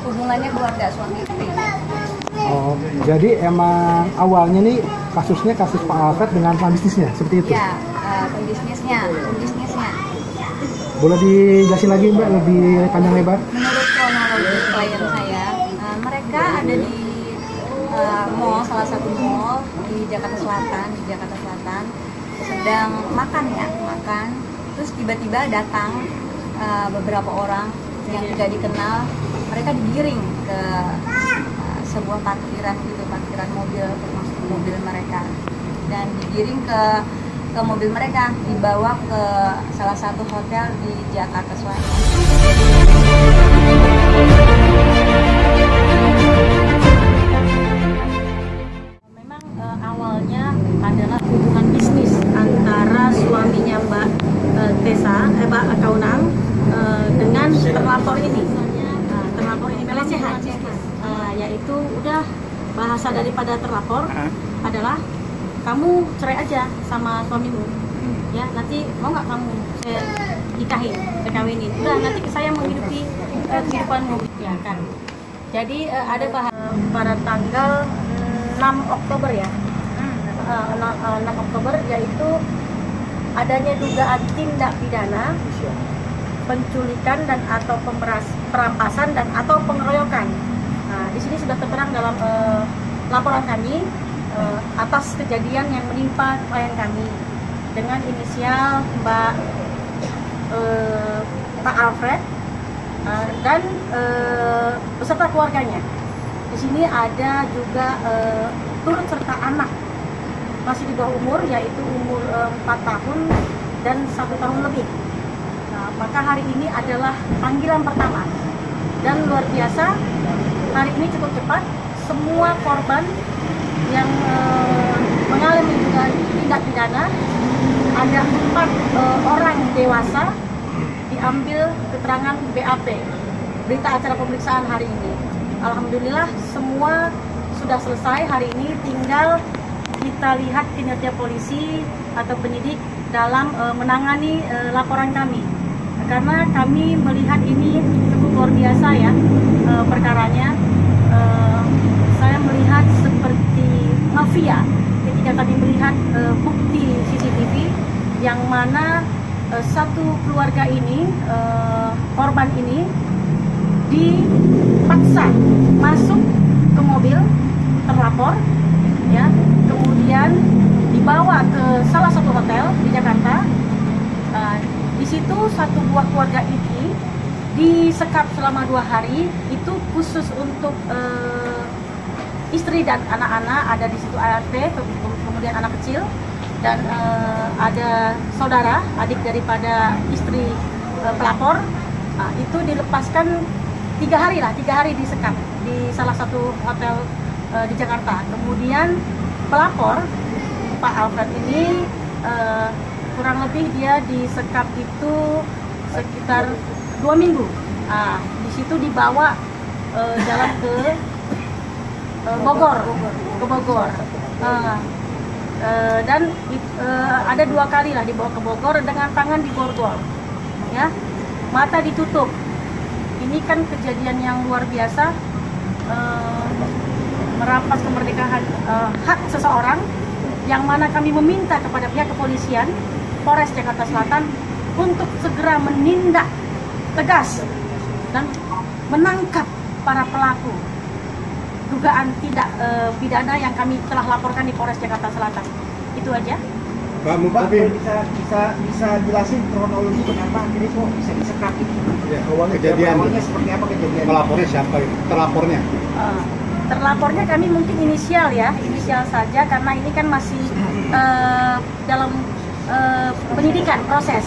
hubungannya keluarga suami istri. Oh, jadi emang awalnya nih kasusnya kasus Pak Alfred dengan pembisnisnya seperti itu? Ya, pembisnisnya. Boleh dijelasin lagi Mbak lebih panjang lebar? Menurut kronologi klien saya, mereka ada di mall, salah satu mall di Jakarta Selatan, sedang makan, terus tiba-tiba datang beberapa orang yang tidak dikenal. Mereka digiring ke sebuah parkiran mobil, termasuk mobil mereka, dan digiring ke mobil mereka, dibawa ke salah satu hotel di Jakarta Selatan. Memang awalnya adalah hubungan bisnis antara suaminya Mbak Tessa, Mbak Kaunang dengan terlapor ini. Terlapor ini pelecehan, yaitu udah bahasa daripada terlapor adalah kamu cerai aja sama suamimu, ya nanti mau nggak kamu saya nikahin, kawinin, udah nanti saya menghidupi kehidupanmu, ya kan. Jadi ada pada tanggal 6 Oktober ya, 6 Oktober, yaitu adanya dugaan tindak pidana penculikan dan atau perampasan dan atau pengeroyokan. Nah, di sini sudah terterang dalam laporan kami atas kejadian yang menimpa klien kami dengan inisial Pak Alfred dan beserta keluarganya. Di sini ada juga turut serta anak masih di bawah umur, yaitu umur 4 tahun dan 1 tahun lebih. Nah, maka hari ini adalah panggilan pertama dan luar biasa, hari ini cukup cepat. Semua korban yang mengalami juga tindak pidana, ada 4 orang dewasa diambil keterangan BAP, berita acara pemeriksaan hari ini. Alhamdulillah semua sudah selesai hari ini, tinggal kita lihat kinerja polisi atau penyidik dalam menangani laporan kami, karena kami melihat ini cukup luar biasa ya perkaranya. Saya melihat seperti mafia ketika kami melihat bukti CCTV yang mana satu keluarga ini, korban ini dipaksa masuk ke mobil terlapor, ya, kemudian dibawa ke salah satu hotel di Jakarta. Di situ satu buah keluarga ini disekap selama 2 hari, itu khusus untuk istri dan anak-anak. Ada di situ ART, kemudian anak kecil, dan ada saudara, adik daripada istri pelapor. Itu dilepaskan 3 hari disekap di salah satu hotel di Jakarta. Kemudian pelapor Pak Alfred ini kurang lebih dia disekap itu sekitar 2 minggu. Di situ dibawa jalan ke Bogor. Dan ada 2 kali lah dibawa ke Bogor dengan tangan diborgol, ya, mata ditutup. Ini kan kejadian yang luar biasa, merampas kemerdekaan hak seseorang, yang mana kami meminta kepada pihak kepolisian Polres Jakarta Selatan untuk segera menindak tegas dan menangkap para pelaku dugaan tidak pidana yang kami telah laporkan di Polres Jakarta Selatan. Itu aja. Pak, mungkin bisa jelasin kronologi kenapa akhirnya kok bisa disekap itu? Ya, awalnya seperti apa kejadian? Pelapornya siapa? Terlapornya? Terlapornya kami mungkin inisial saja, karena ini kan masih dalam penyidikan proses,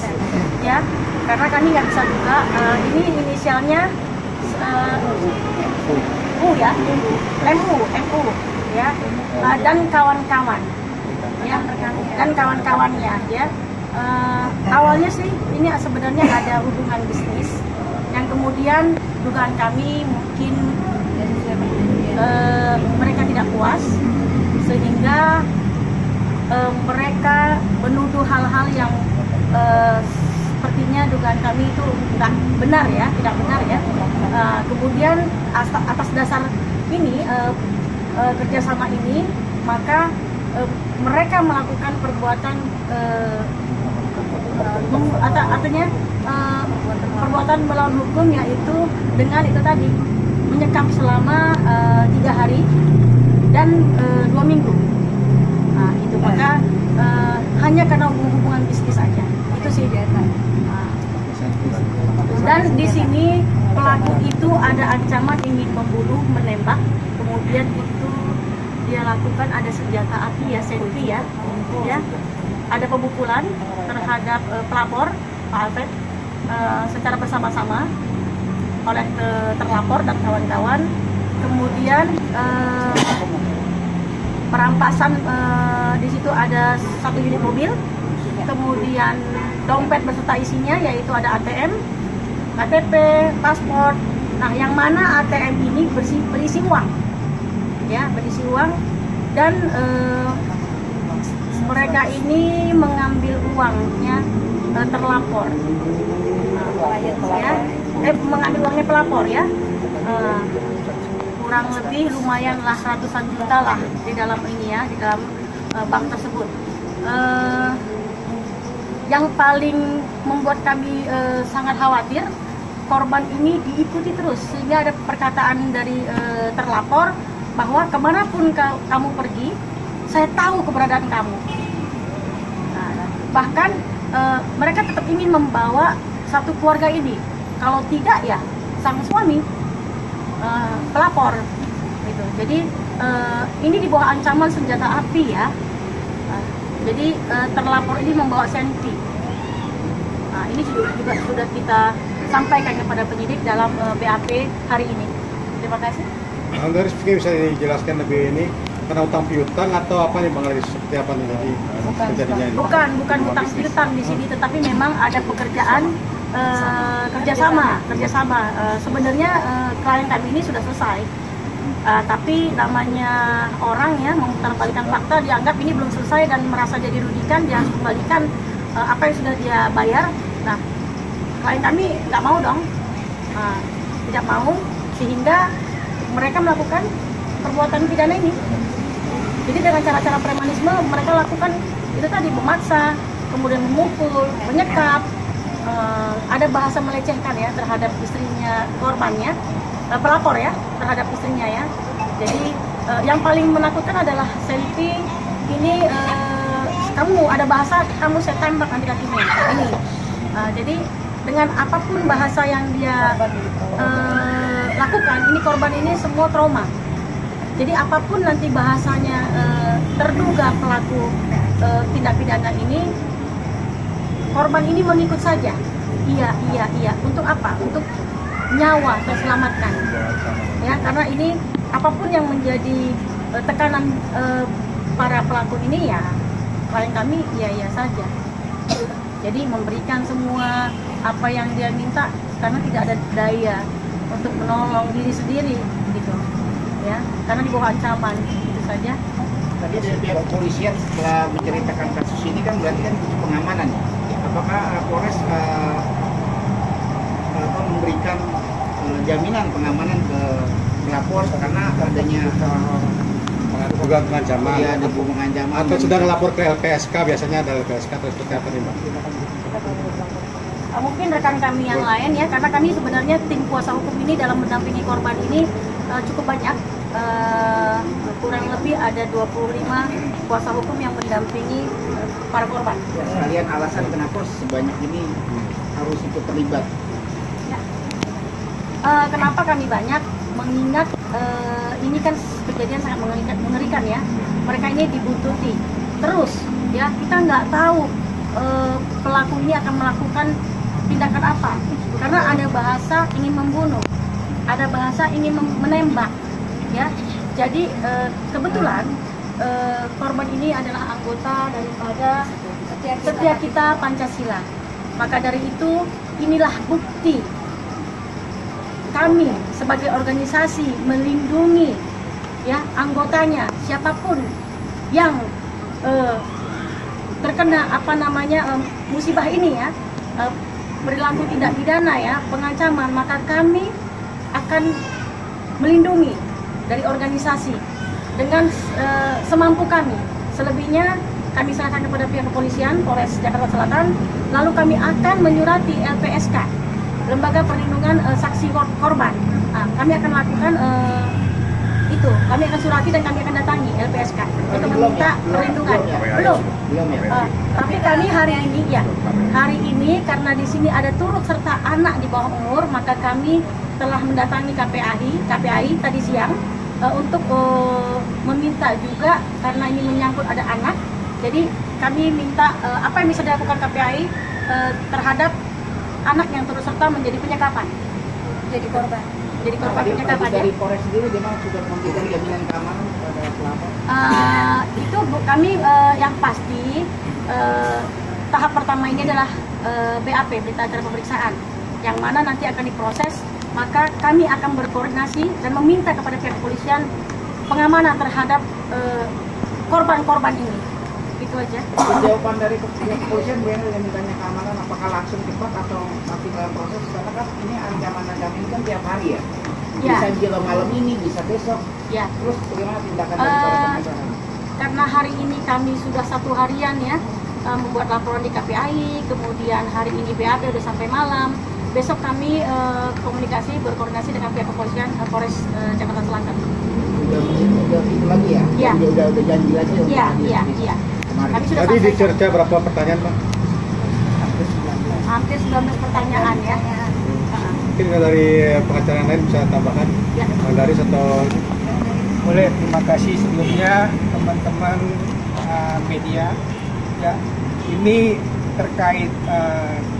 ya. Karena kami nggak bisa buka. Ini inisialnya MU ya, MU ya, dan kawan-kawan, ya, dan kawan-kawannya, ya. Awalnya sih ini sebenarnya ada hubungan bisnis, yang kemudian dugaan kami mungkin mereka tidak puas, sehingga mereka menuduh hal-hal yang sepertinya dugaan kami itu nggak benar ya, tidak benar ya. Kemudian atas dasar ini kerjasama ini, maka mereka melakukan perbuatan artinya perbuatan melawan hukum, yaitu dengan itu tadi menyekap selama 3 hari dan 2 minggu. Nah, itu maka hanya karena hubungan bisnis saja. Itu sih dia. Dan di sini pelaku itu ada ancaman ingin membunuh, menembak, kemudian itu dia lakukan ada senjata api ya, senpi ya, ada pemukulan terhadap pelapor Pak Alfred secara bersama-sama oleh terlapor dan kawan-kawan. Kemudian perampasan di situ ada 1 unit mobil, kemudian dompet beserta isinya, yaitu ada ATM, KTP, paspor. Nah, yang mana ATM ini berisi uang, ya, berisi uang, dan mereka ini mengambil uangnya terlapor, ya, mengambil uangnya pelapor ya. Kurang lebih lumayan lah, ratusan juta lah di dalam ini ya, di dalam bank tersebut. Yang paling membuat kami sangat khawatir, korban ini diikuti terus, sehingga ada perkataan dari terlapor bahwa kemanapun kamu pergi, saya tahu keberadaan kamu. Nah, bahkan mereka tetap ingin membawa satu keluarga ini, kalau tidak ya sang suami pelapor gitu. Jadi ini di bawah ancaman senjata api ya. Jadi terlapor ini membawa senpi. Nah, ini juga sudah kita sampaikan kepada penyidik dalam BAP hari ini. Terima kasih. Dari mungkin bisa dijelaskan lebih ini karena utang piutang atau apa nih Bang Aris, seperti apa nih tadi terjadinya ini? Bukan utang piutang di sini, tetapi memang ada pekerjaan kerjasama. Sebenarnya klien kami ini sudah selesai, tapi namanya orang ya memutarbalikkan fakta, dianggap ini belum selesai dan merasa jadi rugikan, dia harus kembalikan apa yang sudah dia bayar. Nah, klien kami nggak mau dong, tidak mau, sehingga mereka melakukan perbuatan pidana ini. Jadi dengan cara-cara premanisme mereka lakukan itu tadi, memaksa, kemudian memukul, menyekap. Ada bahasa melecehkan ya terhadap istrinya korbannya, pelapor ya, terhadap istrinya ya. Jadi yang paling menakutkan adalah selfie ini, kamu ada bahasa kamu saya tembak nanti kakinya ini. Jadi dengan apapun bahasa yang dia lakukan, ini korban ini semua trauma. Jadi apapun nanti bahasanya terduga pelaku tindak pidana ini, korban ini mengikut saja. Iya. Untuk apa? Untuk nyawa terselamatkan. Ya, karena ini apapun yang menjadi tekanan para pelaku ini ya, klien kami iya saja. Jadi memberikan semua apa yang dia minta karena tidak ada daya untuk menolong diri sendiri gitu. Ya, karena di bawah ancaman itu saja. Tadi dari pihak kepolisian setelah menceritakan kasus ini kan berarti kan pengamanan. Apakah Polres memberikan jaminan pengamanan ke pelapor karena adanya juga pengancaman? Ya, ada pengancaman. Atau sudah lapor ke LPSK, biasanya ada LPSK atau seperti apa nih Mbak? Mungkin rekan kami yang lain ya, karena kami sebenarnya tim kuasa hukum ini dalam mendampingi korban ini cukup banyak. Kurang lebih ada 25 kuasa hukum yang mendampingi para korban. Ya, sekalian alasan kenapa sebanyak ini harus ikut terlibat? Ya. Kenapa kami banyak? Mengingat ini kan kejadian sangat mengerikan ya. Mereka ini dibuntuti terus ya. Kita nggak tahu pelaku ini akan melakukan tindakan apa. Karena ada bahasa ingin membunuh, ada bahasa ingin menembak. Ya, jadi kebetulan korban ini adalah anggota daripada Setia Kita Pancasila. Maka dari itu inilah bukti kami sebagai organisasi melindungi ya anggotanya, siapapun yang terkena musibah ini ya, perilaku tidak pidana ya, pengancaman, maka kami akan melindungi dari organisasi dengan semampu kami. Selebihnya kami serahkan kepada pihak kepolisian Polres Jakarta Selatan, lalu kami akan menyurati LPSK, Lembaga Perlindungan Saksi Korban. Nah, kami akan lakukan itu, kami akan surati dan kami akan datangi LPSK untuk meminta perlindungan. Belum. Tapi kami hari ini karena di sini ada turut serta anak di bawah umur, maka kami telah mendatangi KPAI tadi siang untuk meminta juga, karena ini menyangkut ada anak. Jadi kami minta apa yang bisa dilakukan KPAI terhadap anak yang turut serta menjadi penyekapan, jadi korban penyekapan. Dari Polres sendiri memang sudah memberikan jaminan keamanan kepada pelapor. Itu kami yang pasti tahap pertama ini adalah BAP, berita acara pemeriksaan, yang mana nanti akan diproses. Maka kami akan berkoordinasi dan meminta kepada pihak kepolisian pengamanan terhadap korban-korban ini. Itu aja. Jawaban dari pihak kepolisian yang ditanya keamanan, apakah langsung cepat atau masih dalam proses? Karena kan ini ancaman-ancaman ini kan tiap hari ya. Bisa juga malam ini, bisa besok. Ya. Terus bagaimana tindakan dari pengacara? Karena hari ini kami sudah 1 harian ya membuat laporan di KPAI, kemudian hari ini BAP udah sampai malam. Besok kami berkoordinasi dengan pihak kepolisian Polres Jakarta Selatan. Udah itu lagi ya? Iya. Udah janji lagi. Iya. Kami sudah Tadi dicerca berapa pertanyaan, Pak? Hampir 19 pertanyaan ya. Mungkin dari pengacara yang lain bisa tambahkan? Ya. Dari atau Boleh, terima kasih sebelumnya teman-teman media. Ya, ini terkait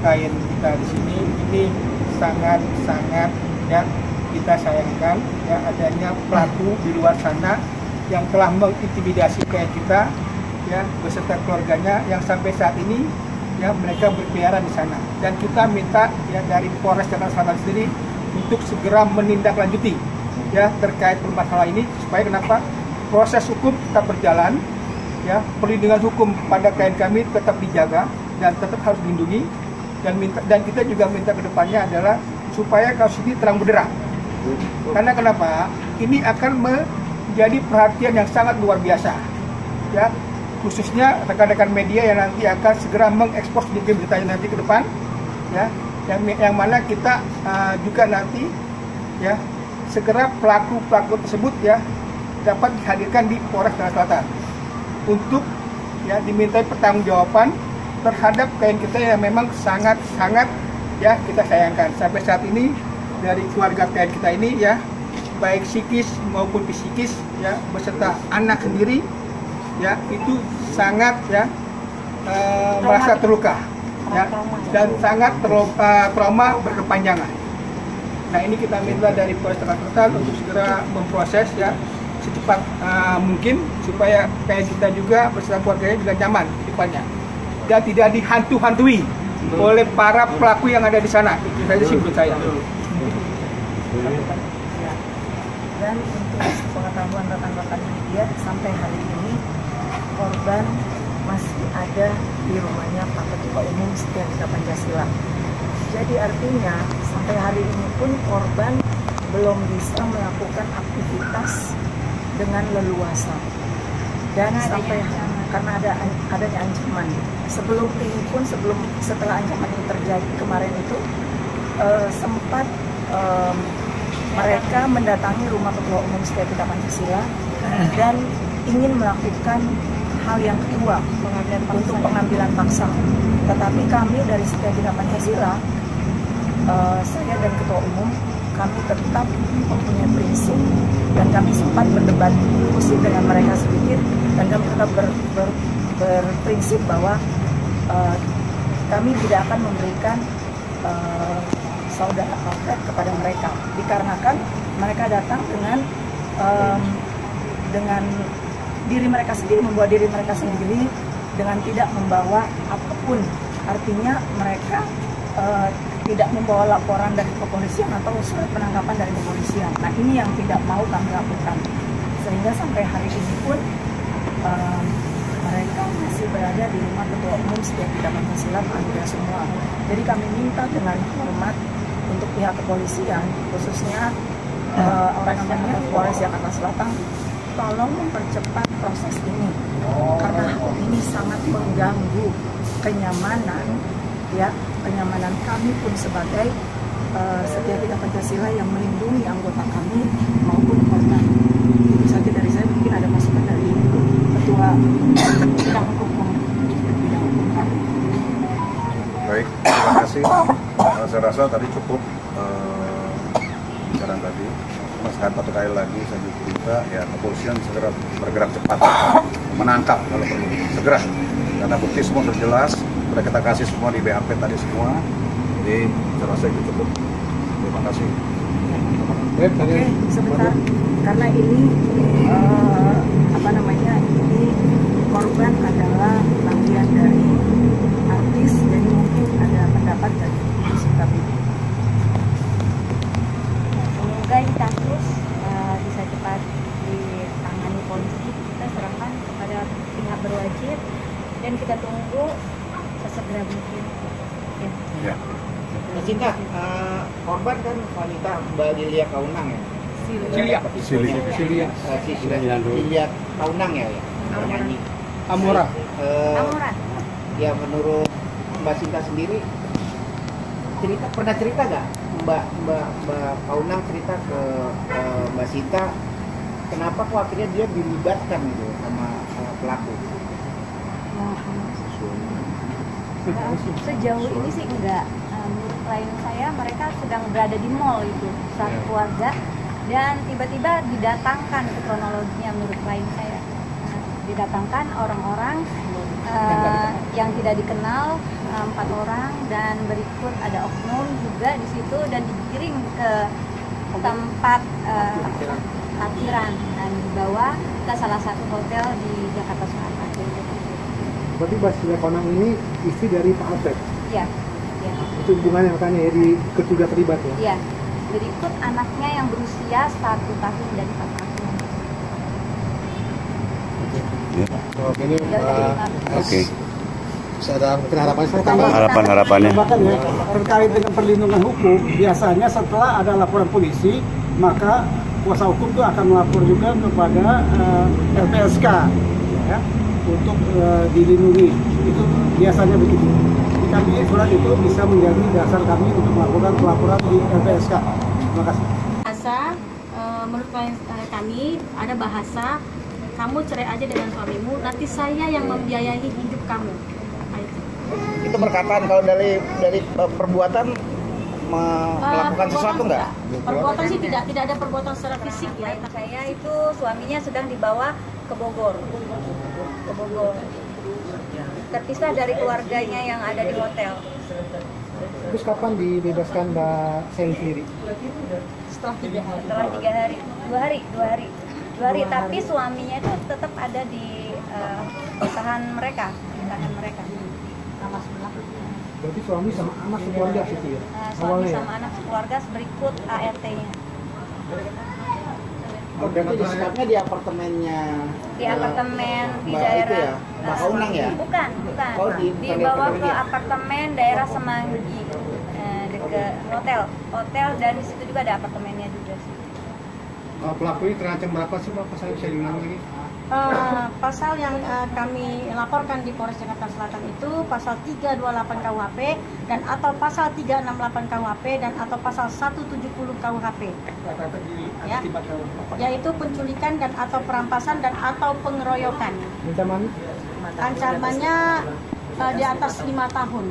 klien kita di sini, ini sangat ya kita sayangkan ya adanya pelaku di luar sana yang telah mengintimidasi klien kita ya beserta keluarganya yang sampai saat ini ya mereka berkeliaran di sana, dan kita minta ya dari Polres Jakarta Selatan sendiri untuk segera menindaklanjuti ya terkait permasalahan ini, supaya kenapa proses hukum tetap berjalan ya, perlindungan hukum pada klien kami tetap dijaga dan tetap harus dilindungi, dan kita juga minta ke depannya adalah supaya kasus ini terang benderang. Karena kenapa? Ini akan menjadi perhatian yang sangat luar biasa ya, khususnya rekan-rekan media yang nanti akan segera mengekspos beritanya nanti ke depan ya, yang mana kita juga nanti ya segera pelaku tersebut ya dapat dihadirkan di Polres Jakarta Selatan untuk ya dimintai pertanggungjawaban terhadap klien kita yang memang sangat ya kita sayangkan. Sampai saat ini dari keluarga klien kita ini ya, baik psikis maupun psikis ya beserta anak sendiri ya itu sangat ya merasa terluka ya, dan sangat trauma berkepanjangan. Nah, ini kita minta dari Polres Jakarta Selatan untuk segera memproses ya secepat mungkin, supaya klien kita juga beserta keluarganya juga nyaman di depannya dan tidak dihantu-hantui oleh para pelaku yang ada di sana. Itu saja sih menurut saya. Dan untuk pengetahuan rekan-rekan media, sampai hari ini korban masih ada di rumahnya Pak Ketua Umum Setia Pancasila. Jadi artinya sampai hari ini pun korban belum bisa melakukan aktivitas dengan leluasa, dan sampai karena adanya ancaman. Sebelum ini pun, setelah ancaman ini terjadi kemarin itu sempat mereka mendatangi rumah Ketua Umum Setia Pancasila dan ingin melakukan hal yang kedua untuk pengambilan paksa. Tetapi kami dari Setia Pancasila, saya dan Ketua Umum, kami tetap mempunyai prinsip, dan kami sempat berdebat diskusi dengan mereka sedikit, dan kami tetap berprinsip bahwa kami tidak akan memberikan saudara Alfred kepada mereka, dikarenakan mereka datang dengan diri mereka sendiri, membawa diri mereka sendiri dengan tidak membawa apapun. Artinya mereka tidak membawa laporan dari kepolisian atau surat penangkapan dari kepolisian. Nah, ini yang tidak mau kami lakukan, sehingga sampai hari ini pun mereka masih berada di rumah Ketua Umum Setia Bidang Pancasila Anda semua. Jadi kami minta dengan hormat untuk pihak kepolisian, khususnya orang-orang Polres Jakarta Selatan, tolong mempercepat proses ini karena hal ini sangat mengganggu kenyamanan kami pun sebagai Setia Bidang Pancasila yang melindungi anggota kami maupun korban. Itu saja dari saya, mungkin ada masukan dari Ketua Bidang Hukum kami. Baik, terima kasih. Saya rasa tadi cukup bicara tadi. Masakan satu kali lagi saya minta ya kepolisian segera bergerak cepat, menangkap kalau perlu segera, karena bukti semua sudah jelas, sudah kita kasih semua di BAP tadi semua. Jadi saya rasa itu cukup. Terima kasih. Oke, sebentar, karena ini ini korban adalah bagian dari artis, jadi mungkin ada pendapat dari kami. Semoga ini kasus bisa cepat ditangani polisi, kita serahkan kepada pihak berwajib dan kita tunggu sesegera mungkin. Ya. Cinta, korban kan wanita Mbak Lilia Kaunang ya? Lilia Kaunang ya? Penyanyi. Amora. Ya menurut Mbak Cinta sendiri, pernah cerita nggak Mbak Kaunang cerita ke Mbak Cinta kenapa kok akhirnya dia dilibatkan gitu sama pelaku? Sejauh ini sih enggak. Menurut klien saya, mereka sedang berada di mall itu satu keluarga dan tiba-tiba didatangkan ke kronologinya menurut klien saya. Didatangkan orang-orang yang tidak dikenal, 4 orang, dan berikut ada oknum juga di situ dan digiring ke tempat parkiran dan dibawa ke salah satu hotel di Jakarta Selatan. Berarti Mbak Lilia Kaunang ini istri dari Pak Alfred? Iya. Itu hubungannya makanya ya ketiga terlibat ya? Iya. Berikut anaknya yang berusia 1 tahun dan 4 tahun. Ini Oke. bisa ada mungkin harapan Harapannya. Bahkan ya, terkait dengan perlindungan hukum, biasanya setelah ada laporan polisi, maka kuasa hukum itu akan melapor juga kepada LPSK ya, untuk dilindungi. Itu biasanya begitu. Kami surat itu bisa menjadi dasar kami untuk melakukan pelaporan di LPSK. Terima kasih. Bahasa menurut klien kami ada bahasa kamu cerai aja dengan suamimu, nanti saya yang membiayai hidup kamu. Itu perkataan kalau dari perbuatan melakukan sesuatu nggak? Perbuatan sih tidak ada perbuatan secara fisik ya. Saya itu suaminya sedang dibawa ke Bogor. Terpisah dari keluarganya yang ada di hotel. Terus kapan dibebaskan Mbak Sen sendiri? Setelah 3 hari. Setelah 3 hari, 2 hari. Tapi suaminya itu tetap ada di usahaan mereka. Nama sebelah. Berarti suami sama anak sekeluarga situ ya? Suami sama anak sekeluarga berikut ART-nya. Berarti disekapnya di apartemennya. Di apartemen di Mbak daerah itu ya? Mbak Kaunang ya? Bukan. Oh, Dibawa ke apartemen daerah Semanggi, dekat hotel dan di situ juga ada apartemennya juga sih. Pelaku ini terancam berapa sih Pak? Pasal bisa diulang lagi? Pasal yang kami laporkan di Polres Jakarta Selatan itu pasal 328 KUHP dan atau pasal 368 KUHP dan atau pasal 170 KUHP. Ya, yaitu penculikan dan atau perampasan dan atau pengeroyokan. Ancamannya di atas 5 tahun.